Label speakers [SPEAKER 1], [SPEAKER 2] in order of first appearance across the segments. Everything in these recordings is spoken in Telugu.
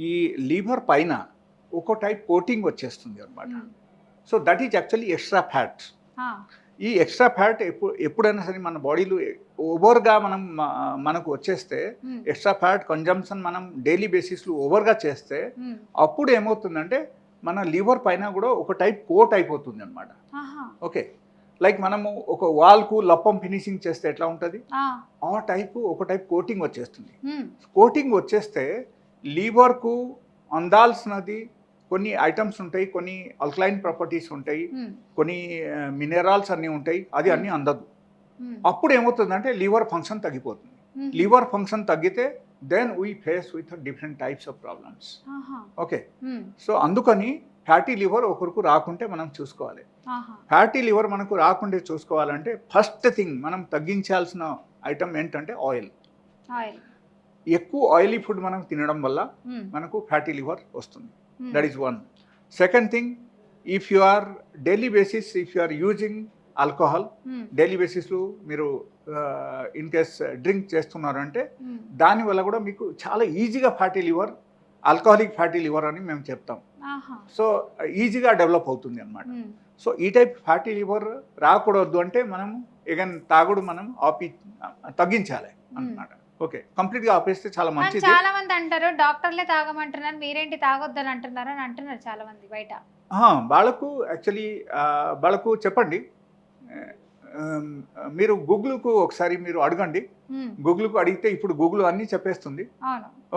[SPEAKER 1] ఈ లివర్ పైన ఒక టైప్ కోటింగ్ వచ్చేస్తుంది అనమాట. So that is actually extra fat. ఈ ఎక్స్ట్రా ఫ్యాట్ ఎప్పుడైనా సరే మన బాడీలో ఓవర్గా మనకు వచ్చేస్తే, ఎక్స్ట్రా ఫ్యాట్ కన్జంప్షన్ మనం డైలీ బేసిస్లో ఓవర్గా చేస్తే అప్పుడు ఏమవుతుందంటే మన లివర్ పైన కూడా ఒక టైప్ కోట్ అయిపోతుంది అనమాట. ఓకే, లైక్ మనము ఒక వాల్కు లప్పం ఫినిషింగ్ చేస్తే ఎట్లా ఉంటుంది, ఆ టైపు ఒక టైప్ కోటింగ్ వచ్చేస్తుంది. కోటింగ్ వచ్చేస్తే లివర్కు అందాల్సినది కొన్ని ఐటమ్స్ ఉంటాయి, కొన్ని అల్కలైన్ ప్రాపర్టీస్ ఉంటాయి, కొన్ని మినరల్స్ అన్నీ ఉంటాయి, అది అన్నీ అందదు. అప్పుడు ఏమవుతుందంటే లివర్ ఫంక్షన్ తగ్గిపోతుంది. లివర్ ఫంక్షన్ తగ్గితే then we face with different types of problems. Okay, so అందుకని ఫ్యాటీ లివర్ ఒకరికి రాకుంటే మనం చూసుకోవాలి. ఫ్యాటీ లివర్ మనకు రాకుంటే చూసుకోవాలంటే ఫస్ట్ థింగ్ మనం తగ్గించాల్సిన ఐటమ్ ఏంటంటే ఆయిల్. ఎక్కువ ఆయిలీ ఫుడ్ మనం తినడం వల్ల మనకు ఫ్యాటీ లివర్ వస్తుంది. That is one. Second thing, if you are daily basis if you are using alcohol, daily బేసిస్లో మీరు ఇన్ కేస్ డ్రింక్ చేస్తున్నారంటే దానివల్ల కూడా మీకు చాలా ఈజీగా fatty liver, alcoholic fatty liver అని మేము చెప్తాం. సో ఈజీగా డెవలప్ అవుతుంది అనమాట. సో ఈ టైప్ ఫ్యాటీ లివర్ రాకూడదు అంటే మనం ఎగన్ తాగుడు మనం తగ్గించాలి అన్నమాట. ఓకే, కంప్లీట్గా ఆపేస్తే చాలా మంచిది.
[SPEAKER 2] చాలా మంది అంటారు డాక్టర్లే తాగమంటున్నారు, మీరేంటి తాగొద్దని అంటున్నారు అని అంటున్నారు చాలా మంది బయట.
[SPEAKER 1] వాళ్ళకు యాక్చువల్లీ వాళ్ళకు చెప్పండి, మీరు గూగుల్కు ఒకసారి మీరు అడగండి. గూగుల్కు అడిగితే ఇప్పుడు గూగుల్ అన్నీ చెప్పేస్తుంది.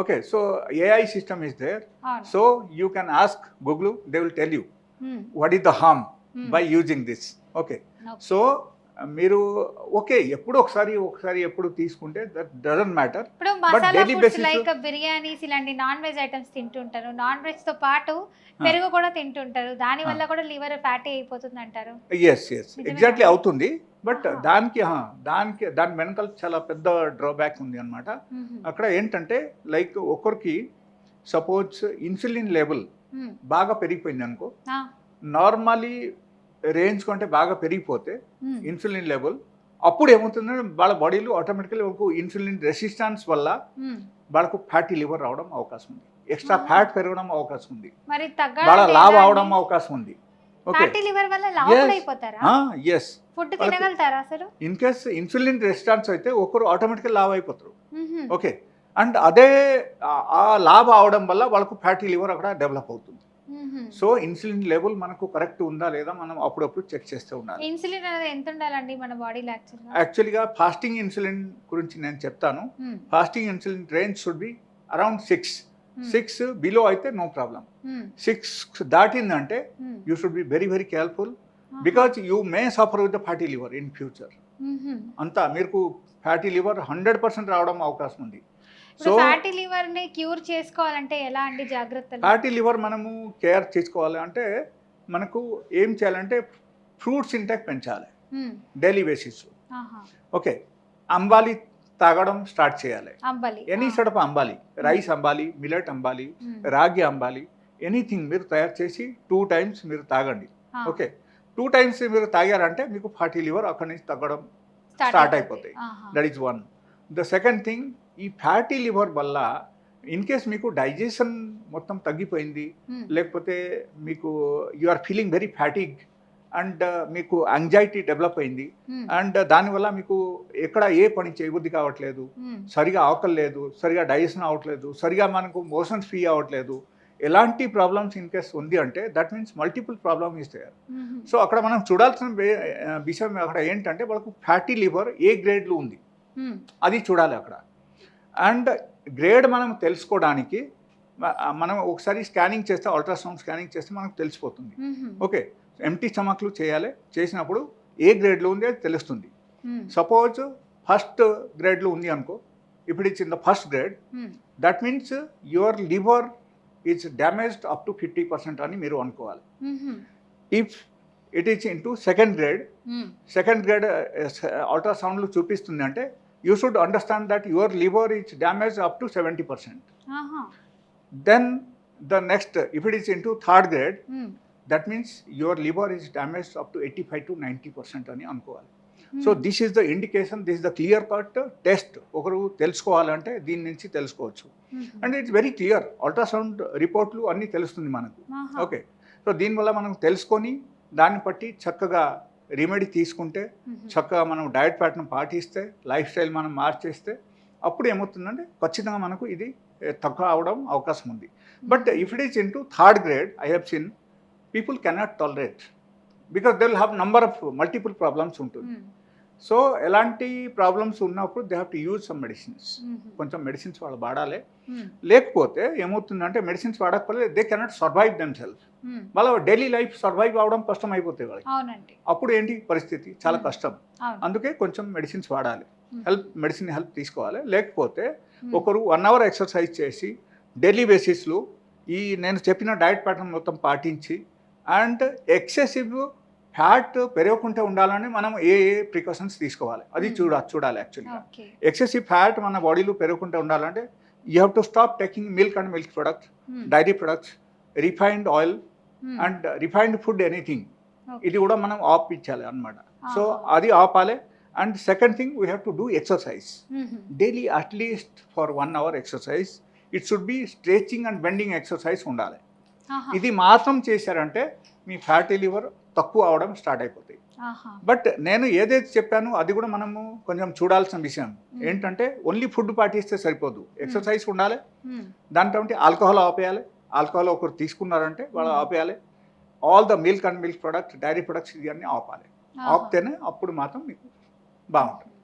[SPEAKER 1] Okay, so AI system is there. So you can ask Google, they will tell you what is the harm by using this. Okay, so మీరు ఓకే ఎప్పుడు ఒకసారి ఎప్పుడు తీసుకుంటే దట్ డజంట్ మ్యాటర్.
[SPEAKER 2] ఇప్పుడు మసాలా ఫుడ్స్ లైక్ బిర్యానీస్ ఇలాంటి నాన్ వెజ్ ఐటమ్స్ తింటుంటారు, నాన్ వెజ్ తో పాటు పెరుగు కూడా తింటుంటారు, దాని వల్ల కూడా లివర్ ఫ్యాటీ అయిపోతుంది అంటారు.
[SPEAKER 1] ఎస్ ఎగ్జాక్ట్లీ అవుతుంది. బట్ దాని వెనకాల చాలా పెద్ద డ్రాబ్యాక్ ఉంది అనమాట. అక్కడ ఏంటంటే లైక్ ఒకరికి సపోజ్ ఇన్సులిన్ లెవెల్ బాగా పెరిగిపోయింది అనుకో, నార్మలీ రేంజ్ కంటే బాగా పెరిగిపోతే ఇన్సులిన్ లెవెల్, అప్పుడు ఏమవుతుందంటే వాళ్ళ బాడీలో ఆటోమేటికల్లీ వాళ్ళకు ఇన్సులిన్ రెసిస్టెన్స్ వల్ల వాళ్ళకు ఫ్యాటీ లివర్ రావడం అవకాశం ఉంది, ఎక్స్ట్రా ఫ్యాట్ పెరగడం అవకాశం ఉంది, వాళ్ళ లావ్ అవడం అవకాశం ఉంది. ఇన్ కేస్ ఇన్సులిన్ రెసిస్టెన్స్ అయితే ఒకరు ఆటోమేటికల్ లావ్ అయిపోతారు. ఓకే, అండ్ అదే ఆ లావ్ అవడం వల్ల వాళ్ళకు ఫ్యాటీ లివర్ అక్కడ డెవలప్ అవుతుంది. సో ఇన్సులిన్ లెవెల్ మనకు కరెక్ట్ ఉందా లేదా మనం అప్పుడప్పుడు చెక్ చేస్తూ ఉండాలి.
[SPEAKER 2] ఇన్సులిన్ అనేది ఎంత ఉండాలండి మన బాడీలో?
[SPEAKER 1] యాక్చువల్గా ఫాస్టింగ్ ఇన్సులిన్ గురించి నేను చెప్తాను. Fasting insulin range should be around 6 below అయితే నో ప్రాబ్లం. 6 దాటిందంటే you should be very very careful because you may suffer with the fatty liver in future. అంతా మీకు ఫ్యాటీ లివర్ 100% రావడం అవకాశం ఉంది.
[SPEAKER 2] సో ఫ్యాటీ లివర్ ని క్యూర్ చేసుకోవాలంటే ఎలా అండి జాగ్రత్తలు?
[SPEAKER 1] ఫ్యాటీ లివర్ మనము కేర్ చేసుకోవాలి అంటే మనకు ఏం చేయాలంటే ఫ్రూట్స్ ఇంటెక్ పెంచాలి డైలీ బేసిస్. ఓకే, అంబాలి తాగడం స్టార్ట్ చేయాలి. ఎనీ సార్ట్ ఆఫ్ అంబాలి, రైస్ అంబాలి, మిలెట్ అంబాలి, రాగి అంబాలి, ఎనీథింగ్ మీరు తయారు చేసి 2 times మీరు తాగండి. ఓకే, 2 times మీరు తాగారంటే మీకు ఫ్యాటీ లివర్ అక్కడి నుంచి తగ్గడం స్టార్ట్ అయిపోతాయి. That is one. The second thing, ఈ ఫ్యాటీ లివర్ వల్ల ఇన్ కేస్ మీకు డైజెషన్ మొత్తం తగ్గిపోయింది, లేకపోతే మీకు you are feeling very fatigue and మీకు యాంగ్జైటీ డెవలప్ అయింది అండ్ దానివల్ల మీకు ఎక్కడ ఏ పని చేయబుద్ధి కావట్లేదు, సరిగా ఆకలి లేదు, సరిగా డైజెషన్ అవ్వట్లేదు, సరిగా మనకు మోషన్స్ ఫ్రీ అవ్వట్లేదు, ఎలాంటి ప్రాబ్లమ్స్ ఇన్ కేస్ ఉంది అంటే that means multiple problem is there. So అక్కడ మనం చూడాల్సిన విషయం అక్కడ ఏంటంటే వాళ్ళకు ఫ్యాటీ లివర్ ఏ గ్రేడ్లో ఉంది అది చూడాలి అక్కడ. అండ్ గ్రేడ్ మనం తెలుసుకోవడానికి మనం ఒకసారి స్కానింగ్ చేస్తే, అల్ట్రాసౌండ్ స్కానింగ్ చేస్తే మనకు తెలిసిపోతుంది. ఓకే, ఎంటీ స్టమక్లు చేయాలి, చేసినప్పుడు ఏ గ్రేడ్లో ఉంది అది తెలుస్తుంది. సపోజ్ ఫస్ట్ గ్రేడ్లో ఉంది అనుకో, ఇప్పుడు it's in the first grade, that means your liver is damaged up to 50% అని మీరు అనుకోవాలి. If it is in to second grade అల్ట్రాసౌండ్లు చూపిస్తుంది అంటే you should understand that your liver is damaged up to 70%. Then the next, if it is into third grade, that means your liver is damaged up to 85 to 90% అని అనుకోవాలి. So this is the indication, this is the clear cut test. ఒకరు తెలుసుకోవాలంటే దీని నుంచి తెలుసుకోవచ్చు. And it's very clear, ultrasound రిపోర్ట్లు అన్నీ తెలుస్తుంది మనకు. ఓకే, సో దీనివల్ల మనం తెలుసుకొని దాన్ని బట్టి చక్కగా రెమెడీ తీసుకుంటే, చక్కగా మనం డయట్ ప్యాటర్న్ పాటిస్తే, లైఫ్ స్టైల్ మనం మార్చేస్తే అప్పుడు ఏమవుతుందంటే ఖచ్చితంగా మనకు ఇది తక్కువ అవడం అవకాశం ఉంది. But if it is into third grade, I have seen people cannot tolerate because they will have number of multiple problems ఉంటుంది. సో ఎలాంటి ప్రాబ్లమ్స్ ఉన్నప్పుడు they have to use some medicines. కొంచెం మెడిసిన్స్ వాళ్ళు వాడాలి. లేకపోతే ఏమవుతుందంటే మెడిసిన్స్ వాడకపోతే they cannot survive them self. వాళ్ళ డైలీ లైఫ్ సర్వైవ్ అవడం కష్టం అయిపోతుంది వాళ్ళకి. అప్పుడు ఏంటి పరిస్థితి, చాలా కష్టం. అందుకే కొంచెం మెడిసిన్స్ వాడాలి, మెడిసిన్ హెల్ప్ తీసుకోవాలి. లేకపోతే ఒకరు 1 hour ఎక్సర్సైజ్ చేసి డైలీ బేసిస్లో ఈ నేను చెప్పిన డయట్ ప్యాటర్న్ మొత్తం పాటించి అండ్ ఎక్సెసివ్ ఫ్యాట్ పెరగకుండా ఉండాలని మనం ఏ ప్రికాషన్స్ తీసుకోవాలి అది చూడాలి. యాక్చువల్గా ఎక్సెసివ్ ఫ్యాట్ మన బాడీలో పెరగకుండా ఉండాలంటే you have to stop taking milk and milk products, dairy products, refined oil and refined food, anything. ఇది కూడా మనం ఆపించాలి అన్నమాట. సో అది ఆపాలి. And second thing, we have to do exercise daily, at least for 1 hour exercise. It should be stretching and bending exercise ఉండాలి. ఇది మాత్రం చేశారంటే మీ ఫ్యాటీ లివర్ తక్కువ అవడం స్టార్ట్ అయిపోతాయి. బట్ నేను ఏదైతే చెప్పానో అది కూడా మనము కొంచెం చూడాల్సిన విషయం ఏంటంటే ఓన్లీ ఫుడ్ పాటిస్తే సరిపోదు, ఎక్సర్సైజ్ ఉండాలి. దాంట్లో ఆల్కహాల్ ఆపేయాలి. ఆల్కహాల్ ఒకరు తీసుకున్నారంటే వాళ్ళు ఆపేయాలి. All the milk and milk products, dairy products ఇవన్నీ ఆపాలి. ఆపితేనే అప్పుడు మాత్రం మీకు బాగుంటుంది.